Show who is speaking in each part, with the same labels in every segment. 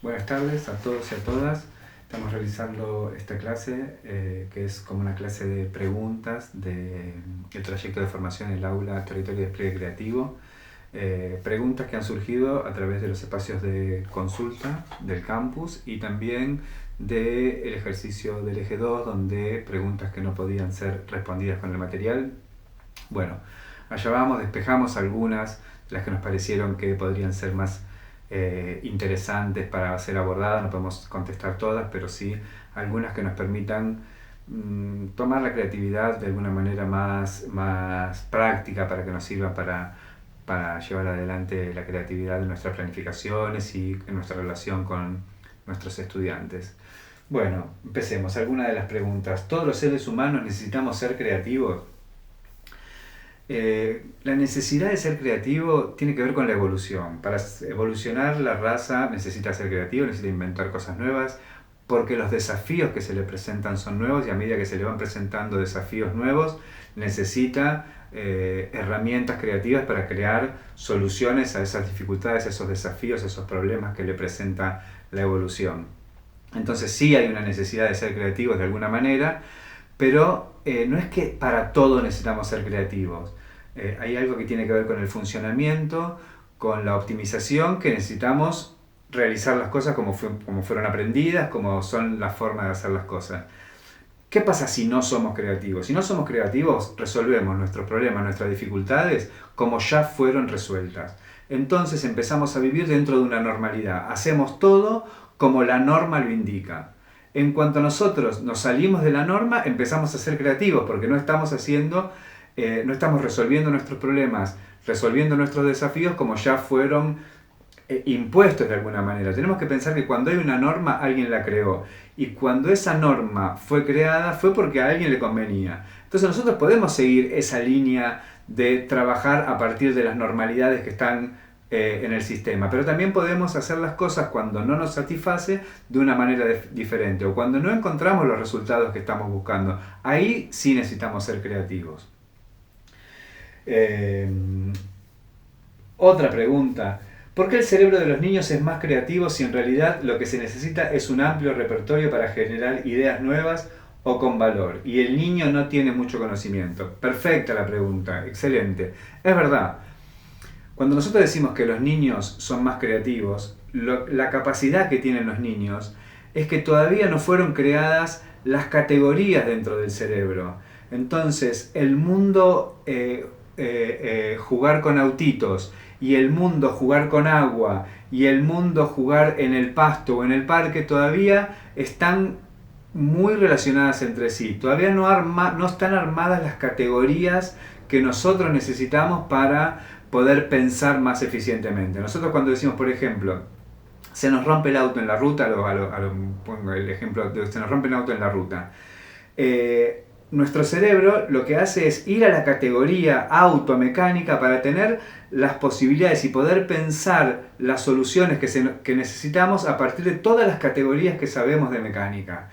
Speaker 1: Buenas tardes a todos y a todas. Estamos realizando esta clase que es como una clase de preguntas del trayecto de formación en el aula Territorio de Despliegue Creativo. Preguntas que han surgido a través de los espacios de consulta del campus y también del ejercicio del eje 2, donde preguntas que no podían ser respondidas con el material. Bueno, allá vamos, despejamos algunas de las que nos parecieron que podrían ser más interesantes para ser abordadas. No podemos contestar todas, pero sí algunas que nos permitan tomar la creatividad de alguna manera más práctica, para que nos sirva para llevar adelante la creatividad en nuestras planificaciones y en nuestra relación con nuestros estudiantes. Bueno, empecemos. Algunas de las preguntas. ¿Todos los seres humanos necesitamos ser creativos? La necesidad de ser creativo tiene que ver con la evolución. Para evolucionar, la raza necesita ser creativo, necesita inventar cosas nuevas, porque los desafíos que se le presentan son nuevos, y a medida que se le van presentando desafíos nuevos, necesita herramientas creativas para crear soluciones a esas dificultades, a esos desafíos, a esos problemas que le presenta la evolución. Entonces sí hay una necesidad de ser creativos de alguna manera, pero no es que para todo necesitamos ser creativos. Hay algo que tiene que ver con el funcionamiento, con la optimización, que necesitamos realizar las cosas como fueron aprendidas, como son la forma de hacer las cosas. ¿Qué pasa si no somos creativos? Si no somos creativos, resolvemos nuestros problemas, nuestras dificultades, como ya fueron resueltas. Entonces empezamos a vivir dentro de una normalidad. Hacemos todo como la norma lo indica. En cuanto nosotros nos salimos de la norma, empezamos a ser creativos, porque no estamos resolviendo nuestros problemas, resolviendo nuestros desafíos como ya fueron impuestos de alguna manera. Tenemos que pensar que cuando hay una norma, alguien la creó. Y cuando esa norma fue creada, fue porque a alguien le convenía. Entonces nosotros podemos seguir esa línea de trabajar a partir de las normalidades que están en el sistema, pero también podemos hacer las cosas cuando no nos satisface de una manera diferente, o cuando no encontramos los resultados que estamos buscando. Ahí sí necesitamos ser creativos. Otra pregunta: ¿por qué el cerebro de los niños es más creativo si en realidad lo que se necesita es un amplio repertorio para generar ideas nuevas o con valor, y el niño no tiene mucho conocimiento? Perfecta la pregunta, excelente. Es verdad. Cuando nosotros decimos que los niños son más creativos, la capacidad que tienen los niños es que todavía no fueron creadas las categorías dentro del cerebro. Entonces, el mundo jugar con autitos, y el mundo jugar con agua, y el mundo jugar en el pasto o en el parque, todavía están muy relacionadas entre sí. Todavía no están armadas las categorías que nosotros necesitamos para poder pensar más eficientemente. Nosotros, cuando decimos, por ejemplo, se nos rompe el auto en la ruta, pongo el ejemplo de se nos rompe el auto en la ruta, nuestro cerebro lo que hace es ir a la categoría automecánica para tener las posibilidades y poder pensar las soluciones que necesitamos a partir de todas las categorías que sabemos de mecánica.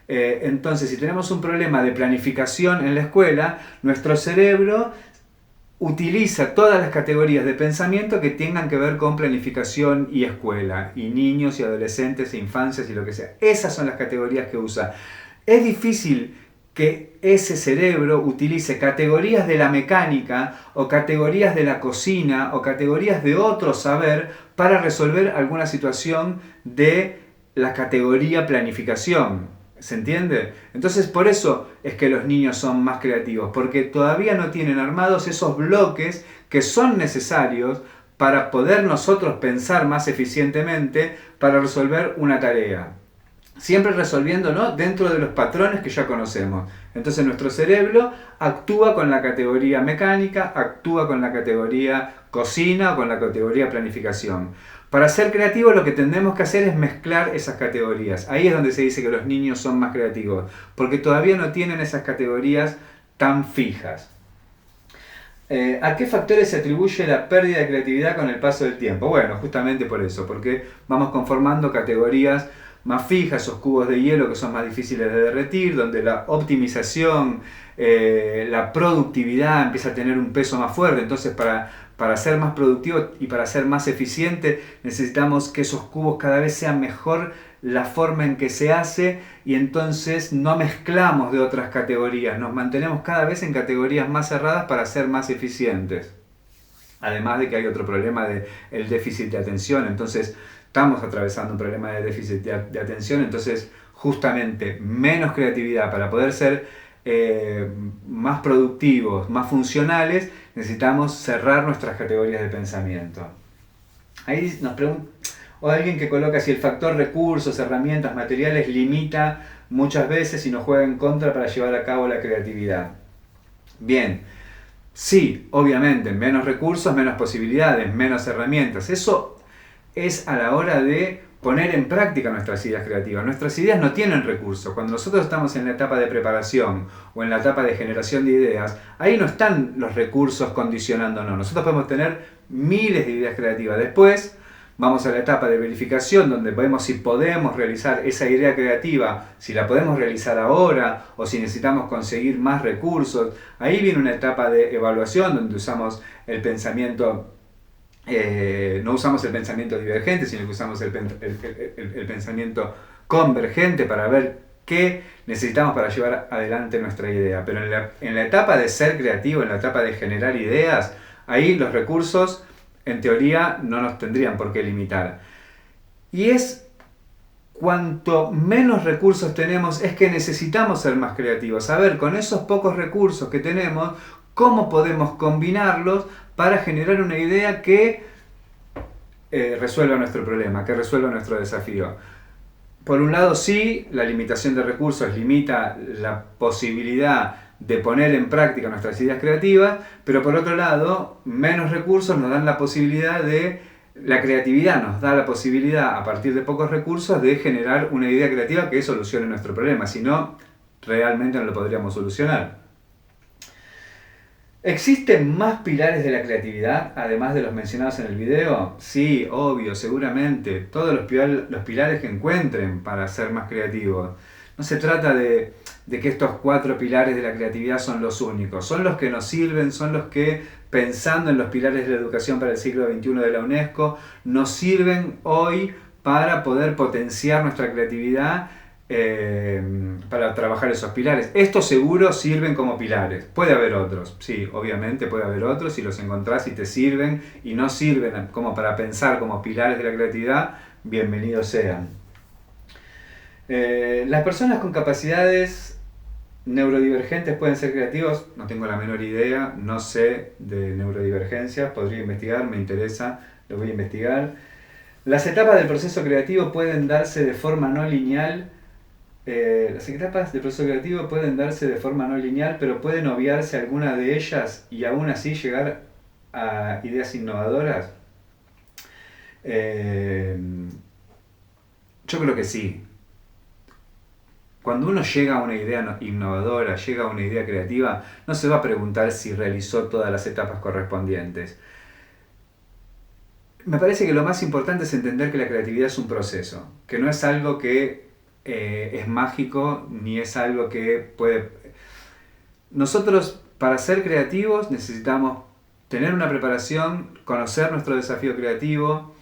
Speaker 1: Entonces, si tenemos un problema de planificación en la escuela, nuestro cerebro utiliza todas las categorías de pensamiento que tengan que ver con planificación y escuela, y niños y adolescentes e infancias y lo que sea. Esas son las categorías que usa. Es difícil que ese cerebro utilice categorías de la mecánica, o categorías de la cocina, o categorías de otro saber para resolver alguna situación de la categoría planificación. ¿Se entiende? Entonces, por eso es que los niños son más creativos, porque todavía no tienen armados esos bloques que son necesarios para poder nosotros pensar más eficientemente para resolver una tarea. Siempre resolviéndolo dentro de los patrones que ya conocemos. Entonces nuestro cerebro actúa con la categoría mecánica, actúa con la categoría cocina o con la categoría planificación. Para ser creativos, lo que tenemos que hacer es mezclar esas categorías. Ahí es donde se dice que los niños son más creativos, porque todavía no tienen esas categorías tan fijas. ¿A qué factores se atribuye la pérdida de creatividad con el paso del tiempo? Bueno, justamente por eso, porque vamos conformando categorías más fijas, esos cubos de hielo que son más difíciles de derretir, donde la optimización, la productividad empieza a tener un peso más fuerte. Entonces, para para ser más productivo y para ser más eficiente, necesitamos que esos cubos cada vez sean mejor la forma en que se hace y entonces no mezclamos de otras categorías, nos mantenemos cada vez en categorías más cerradas para ser más eficientes. Además de que hay otro problema del déficit de atención, entonces estamos atravesando un problema de déficit de atención, entonces justamente menos creatividad para poder ser más productivos, más funcionales, necesitamos cerrar nuestras categorías de pensamiento. Ahí nos pregunta, o alguien que coloca si el factor recursos, herramientas, materiales limita muchas veces y nos juega en contra para llevar a cabo la creatividad. Bien, sí, obviamente, menos recursos, menos posibilidades, menos herramientas. Eso es a la hora de poner en práctica nuestras ideas creativas. Nuestras ideas no tienen recursos. Cuando nosotros estamos en la etapa de preparación o en la etapa de generación de ideas, ahí no están los recursos condicionándonos. Nosotros podemos tener miles de ideas creativas. Después vamos a la etapa de verificación, donde vemos si podemos realizar esa idea creativa, si la podemos realizar ahora o si necesitamos conseguir más recursos. Ahí viene una etapa de evaluación donde usamos el pensamiento, no usamos el pensamiento divergente, sino que usamos el pensamiento convergente para ver qué necesitamos para llevar adelante nuestra idea. Pero en la etapa de ser creativo, en la etapa de generar ideas, ahí los recursos en teoría no nos tendrían por qué limitar. Y es cuanto menos recursos tenemos, es que necesitamos ser más creativos. A ver, con esos pocos recursos que tenemos, ¿cómo podemos combinarlos para generar una idea que resuelva nuestro problema, que resuelva nuestro desafío? Por un lado, sí, la limitación de recursos limita la posibilidad de poner en práctica nuestras ideas creativas, pero por otro lado, menos recursos nos dan la posibilidad la creatividad nos da la posibilidad, a partir de pocos recursos, de generar una idea creativa que solucione nuestro problema, si no, realmente no lo podríamos solucionar. ¿Existen más pilares de la creatividad, además de los mencionados en el video? Sí, obvio, seguramente. Todos los pilares que encuentren para ser más creativos. No se trata de que estos 4 pilares de la creatividad son los únicos. Son los que nos sirven, son los que, pensando en los pilares de la educación para el siglo XXI de la UNESCO, nos sirven hoy para poder potenciar nuestra creatividad, para trabajar esos pilares. Estos seguro sirven como pilares. Puede haber otros, sí, obviamente puede haber otros, si los encontrás y te sirven y no sirven como para pensar como pilares de la creatividad, bienvenidos sean. Las personas con capacidades neurodivergentes pueden ser creativos. No tengo la menor idea, no sé de neurodivergencia, podría investigar, me interesa, lo voy a investigar. Las etapas del proceso creativo pueden darse de forma no lineal. Las etapas del proceso creativo pueden darse de forma no lineal, pero pueden obviarse alguna de ellas y aún así llegar a ideas innovadoras. Yo creo que sí. Cuando uno llega a una idea innovadora, llega a una idea creativa, no se va a preguntar si realizó todas las etapas correspondientes. Me parece que lo más importante es entender que la creatividad es un proceso, que no es algo que es mágico, ni es algo que puede... Nosotros, para ser creativos, necesitamos tener una preparación, conocer nuestro desafío creativo,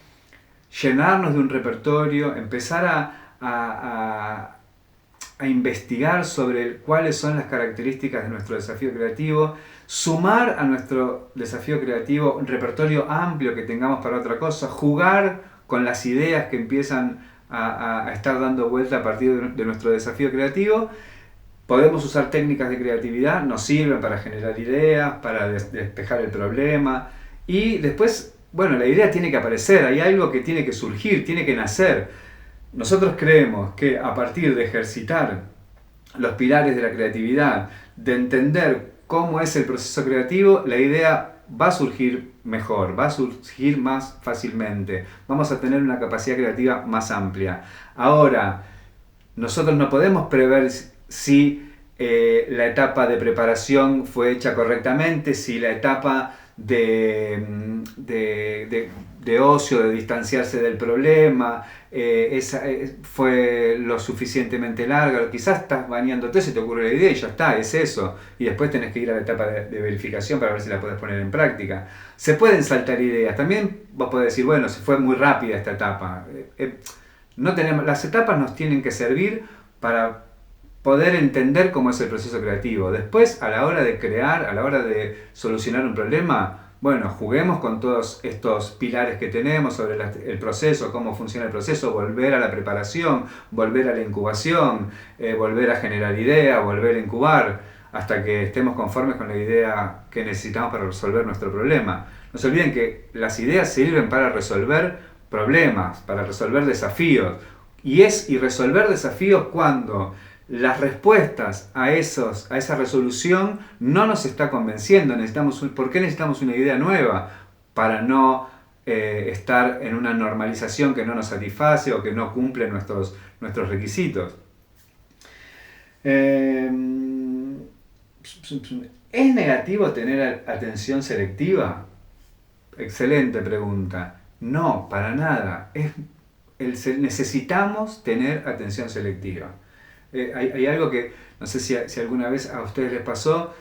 Speaker 1: llenarnos de un repertorio, empezar a investigar sobre cuáles son las características de nuestro desafío creativo, sumar a nuestro desafío creativo un repertorio amplio que tengamos para otra cosa, jugar con las ideas que empiezan a estar dando vuelta a partir de nuestro desafío creativo. Podemos usar técnicas de creatividad, nos sirven para generar ideas, para despejar el problema, y después, bueno, la idea tiene que aparecer, hay algo que tiene que surgir, tiene que nacer. Nosotros creemos que a partir de ejercitar los pilares de la creatividad, de entender cómo es el proceso creativo, la idea va a surgir mejor, va a surgir más fácilmente, vamos a tener una capacidad creativa más amplia. Ahora, nosotros no podemos prever si la etapa de preparación fue hecha correctamente, si la etapa de ocio, de distanciarse del problema, fue lo suficientemente larga, quizás estás bañándote, se te ocurre la idea y ya está, es eso, y después tenés que ir a la etapa de verificación para ver si la podés poner en práctica. Se pueden saltar ideas, también vos podés decir, bueno, se fue muy rápida esta etapa. No tenemos, las etapas nos tienen que servir para poder entender cómo es el proceso creativo. Después, a la hora de crear, a la hora de solucionar un problema, bueno, juguemos con todos estos pilares que tenemos sobre el proceso, cómo funciona el proceso, volver a la preparación, volver a la incubación, volver a generar ideas, volver a incubar, hasta que estemos conformes con la idea que necesitamos para resolver nuestro problema. No se olviden que las ideas sirven para resolver problemas, para resolver desafíos. Y resolver desafíos cuando las respuestas a esa resolución no nos está convenciendo. ¿Por qué necesitamos una idea nueva? Para no estar en una normalización que no nos satisface o que no cumple nuestros requisitos. ¿Es negativo tener atención selectiva? Excelente pregunta. No, para nada. Necesitamos tener atención selectiva. Hay algo que, no sé si alguna vez a ustedes les pasó,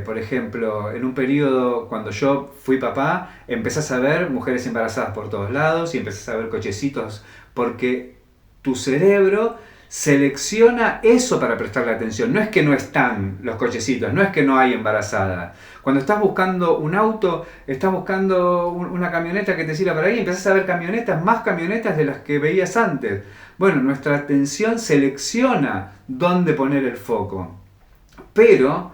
Speaker 1: por ejemplo, en un periodo cuando yo fui papá, empezás a ver mujeres embarazadas por todos lados y empezás a ver cochecitos, porque tu cerebro selecciona eso para prestarle atención. No es que no están los cochecitos, no es que no hay embarazadas. Cuando estás buscando un auto, estás buscando una camioneta que te sirva para ahí y empezás a ver más camionetas de las que veías antes. Bueno, nuestra atención selecciona dónde poner el foco. Pero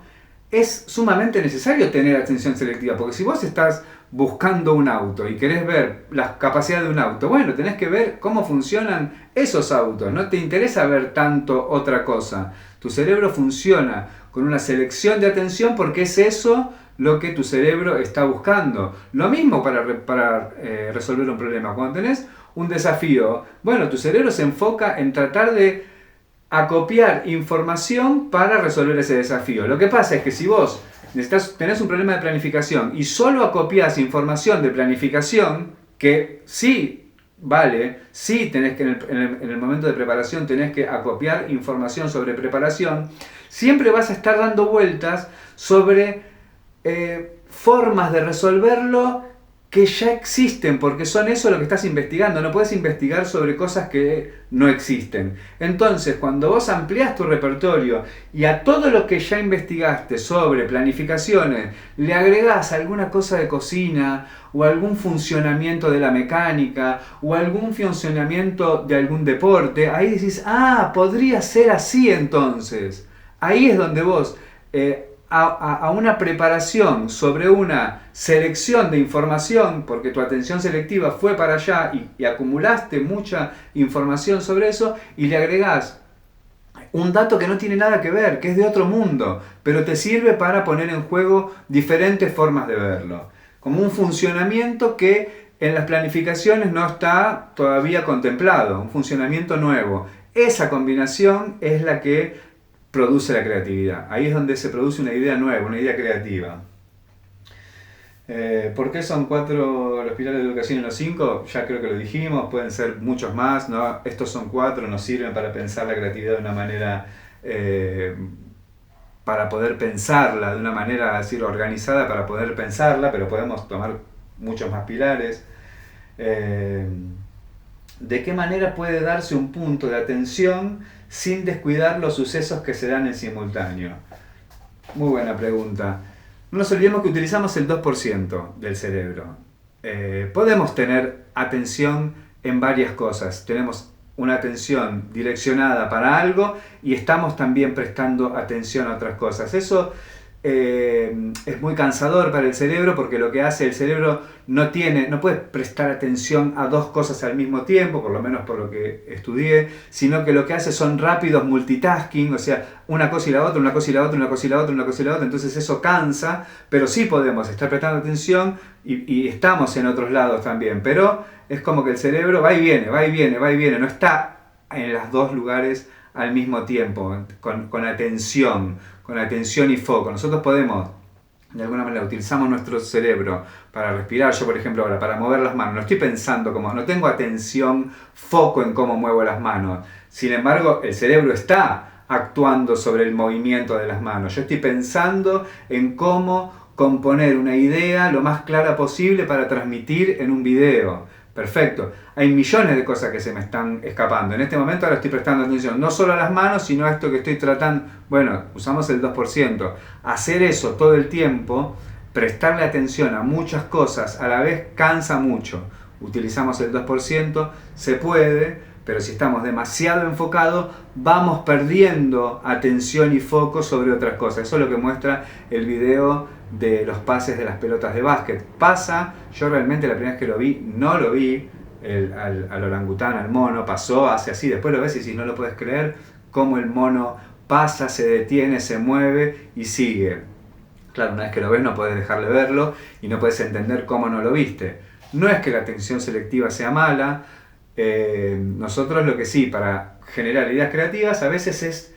Speaker 1: es sumamente necesario tener atención selectiva, porque si vos estás buscando un auto y querés ver las capacidades de un auto, bueno, tenés que ver cómo funcionan esos autos, no te interesa ver tanto otra cosa. Tu cerebro funciona con una selección de atención porque es eso lo que tu cerebro está buscando. Lo mismo para resolver un problema. Cuando tenés un desafío, bueno, tu cerebro se enfoca en tratar de acopiar información para resolver ese desafío. Lo que pasa es que si vos tenés un problema de planificación y solo acopias información de planificación, que sí vale, sí tenés que en el momento de preparación tenés que acopiar información sobre preparación, siempre vas a estar dando vueltas sobre formas de resolverlo que ya existen, porque son eso lo que estás investigando. No puedes investigar sobre cosas que no existen. Entonces, cuando vos ampliás tu repertorio y a todo lo que ya investigaste sobre planificaciones le agregás alguna cosa de cocina o algún funcionamiento de la mecánica o algún funcionamiento de algún deporte, ahí decís, podría ser así entonces. Ahí es donde vos a una preparación sobre una selección de información, porque tu atención selectiva fue para allá y acumulaste mucha información sobre eso, y le agregás un dato que no tiene nada que ver, que es de otro mundo, pero te sirve para poner en juego diferentes formas de verlo, como un funcionamiento que en las planificaciones no está todavía contemplado, un funcionamiento nuevo. Esa combinación es la que produce la creatividad. Ahí es donde se produce una idea nueva, una idea creativa. ¿Por qué son 4 los pilares de educación y no 5? Ya creo que lo dijimos, pueden ser muchos más, ¿no? Estos son 4, nos sirven para pensar la creatividad de una manera, para poder pensarla de una manera, decir, organizada, para poder pensarla, pero podemos tomar muchos más pilares. ¿De qué manera puede darse un punto de atención sin descuidar los sucesos que se dan en simultáneo? Muy buena pregunta. No nos olvidemos que utilizamos el 2% del cerebro. Podemos tener atención en varias cosas. Tenemos una atención direccionada para algo y estamos también prestando atención a otras cosas. Eso es muy cansador para el cerebro, porque lo que hace el cerebro no puede prestar atención a 2 cosas al mismo tiempo, por lo menos por lo que estudié, sino que lo que hace son rápidos multitasking, o sea, una cosa y la otra, una cosa y la otra, una cosa y la otra, una cosa y la otra. Entonces eso cansa, pero sí podemos estar prestando atención y estamos en otros lados también, pero es como que el cerebro va y viene, va y viene, va y viene, no está en los 2 lugares al mismo tiempo, con atención y foco. Nosotros podemos, de alguna manera, utilizamos nuestro cerebro para respirar. Yo, por ejemplo, ahora, para mover las manos, no estoy pensando no tengo atención, foco en cómo muevo las manos. Sin embargo, el cerebro está actuando sobre el movimiento de las manos. Yo estoy pensando en cómo componer una idea lo más clara posible para transmitir en un video. Perfecto. Hay millones de cosas que se me están escapando. En este momento ahora estoy prestando atención no solo a las manos, sino a esto que estoy tratando. Bueno, usamos el 2%. Hacer eso todo el tiempo, prestarle atención a muchas cosas a la vez, cansa mucho. Utilizamos el 2%, se puede, pero si estamos demasiado enfocados, vamos perdiendo atención y foco sobre otras cosas. Eso es lo que muestra el video de los pases de las pelotas de básquet. Pasa, yo realmente la primera vez que lo vi, no lo vi, al orangután, al mono, pasó, hace así, después lo ves y si no lo puedes creer, cómo el mono pasa, se detiene, se mueve y sigue. Claro, una vez que lo ves no puedes dejar de verlo y no puedes entender cómo no lo viste. No es que la atención selectiva sea mala, nosotros lo que sí, para generar ideas creativas, a veces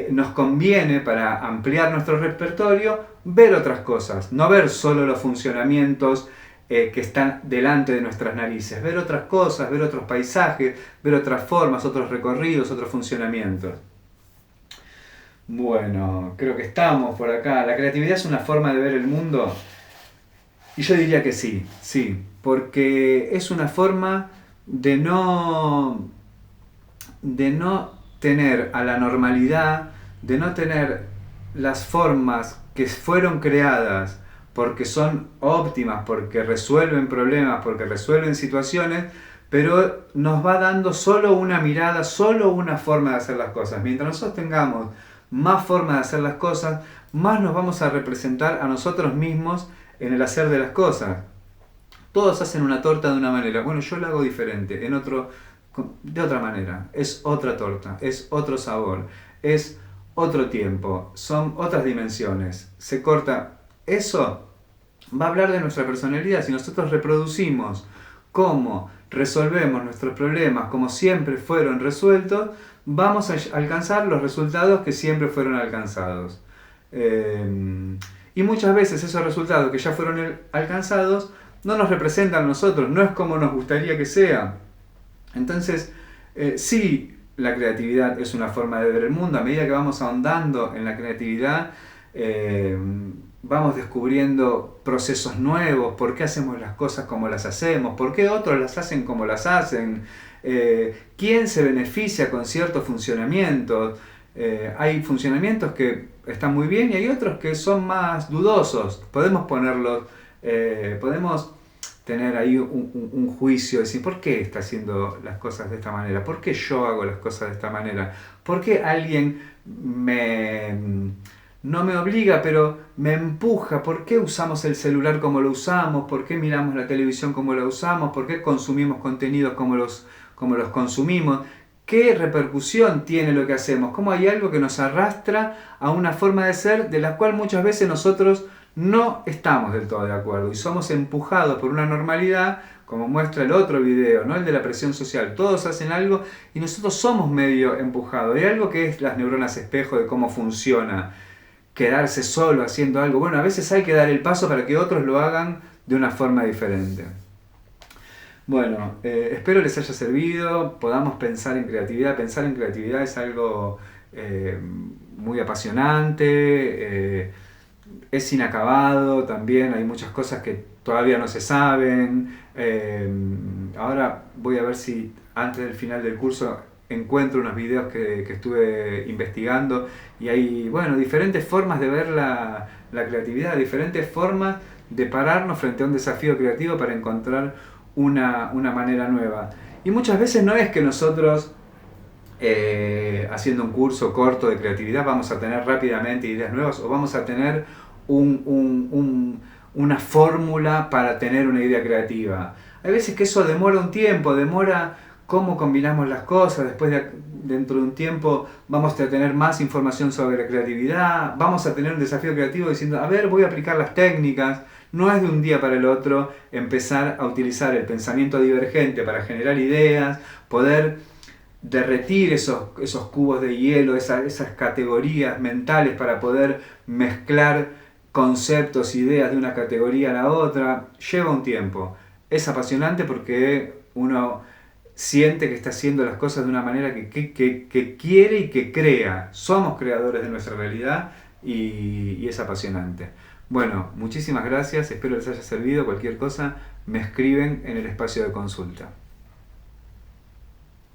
Speaker 1: nos conviene para ampliar nuestro repertorio ver otras cosas, no ver solo los funcionamientos que están delante de nuestras narices, ver otras cosas, ver otros paisajes, ver otras formas, otros recorridos, otros funcionamientos. Bueno, creo que estamos por acá. ¿La creatividad es una forma de ver el mundo? Y yo diría que sí, porque es una forma de no tener a la normalidad, de no tener las formas que fueron creadas porque son óptimas, porque resuelven problemas, porque resuelven situaciones, pero nos va dando solo una mirada, solo una forma de hacer las cosas. Mientras nosotros tengamos más formas de hacer las cosas, más nos vamos a representar a nosotros mismos en el hacer de las cosas. Todos hacen una torta de una manera, bueno, yo la hago diferente, de otra manera, es otra torta, es otro sabor, es otro tiempo, son otras dimensiones, se corta. Eso va a hablar de nuestra personalidad. Si nosotros reproducimos cómo resolvemos nuestros problemas como siempre fueron resueltos, vamos a alcanzar los resultados que siempre fueron alcanzados. Y muchas veces esos resultados que ya fueron alcanzados no nos representan a nosotros, no es como nos gustaría que sea. Entonces, sí, la creatividad es una forma de ver el mundo. A medida que vamos ahondando en la creatividad, vamos descubriendo procesos nuevos, por qué hacemos las cosas como las hacemos, por qué otros las hacen como las hacen, quién se beneficia con ciertos funcionamientos. Hay funcionamientos que están muy bien y hay otros que son más dudosos. Podemos ponerlos, podemos tener ahí un juicio, decir, ¿por qué está haciendo las cosas de esta manera? ¿Por qué yo hago las cosas de esta manera? ¿Por qué alguien no me obliga, pero me empuja? ¿Por qué usamos el celular como lo usamos? ¿Por qué miramos la televisión como la usamos? ¿Por qué consumimos contenidos como los consumimos? ¿Qué repercusión tiene lo que hacemos? ¿Cómo hay algo que nos arrastra a una forma de ser de la cual muchas veces nosotros no estamos del todo de acuerdo y somos empujados por una normalidad, como muestra el otro video, ¿no? El de la presión social? Todos hacen algo y nosotros somos medio empujados. Hay algo que es las neuronas espejo de cómo funciona. Quedarse solo haciendo algo. Bueno, a veces hay que dar el paso para que otros lo hagan de una forma diferente. Bueno, espero les haya servido, podamos pensar en creatividad. Pensar en creatividad es algo muy apasionante, es inacabado también, hay muchas cosas que todavía no se saben. Ahora voy a ver si antes del final del curso encuentro unos videos que estuve investigando y hay, bueno, diferentes formas de ver la creatividad, diferentes formas de pararnos frente a un desafío creativo para encontrar una manera nueva. Y muchas veces no es que nosotros haciendo un curso corto de creatividad vamos a tener rápidamente ideas nuevas o vamos a tener una fórmula para tener una idea creativa. Hay veces que eso demora un tiempo, demora cómo combinamos las cosas. Dentro de un tiempo vamos a tener más información sobre la creatividad, vamos a tener un desafío creativo diciendo, a ver, voy a aplicar las técnicas. No es de un día para el otro empezar a utilizar el pensamiento divergente para generar ideas, poder derretir esos cubos de hielo, esas categorías mentales para poder mezclar conceptos, ideas de una categoría a la otra, lleva un tiempo. Es apasionante porque uno siente que está haciendo las cosas de una manera que quiere y que crea. Somos creadores de nuestra realidad y es apasionante. Bueno, muchísimas gracias, espero les haya servido. Cualquier cosa me escriben en el espacio de consulta.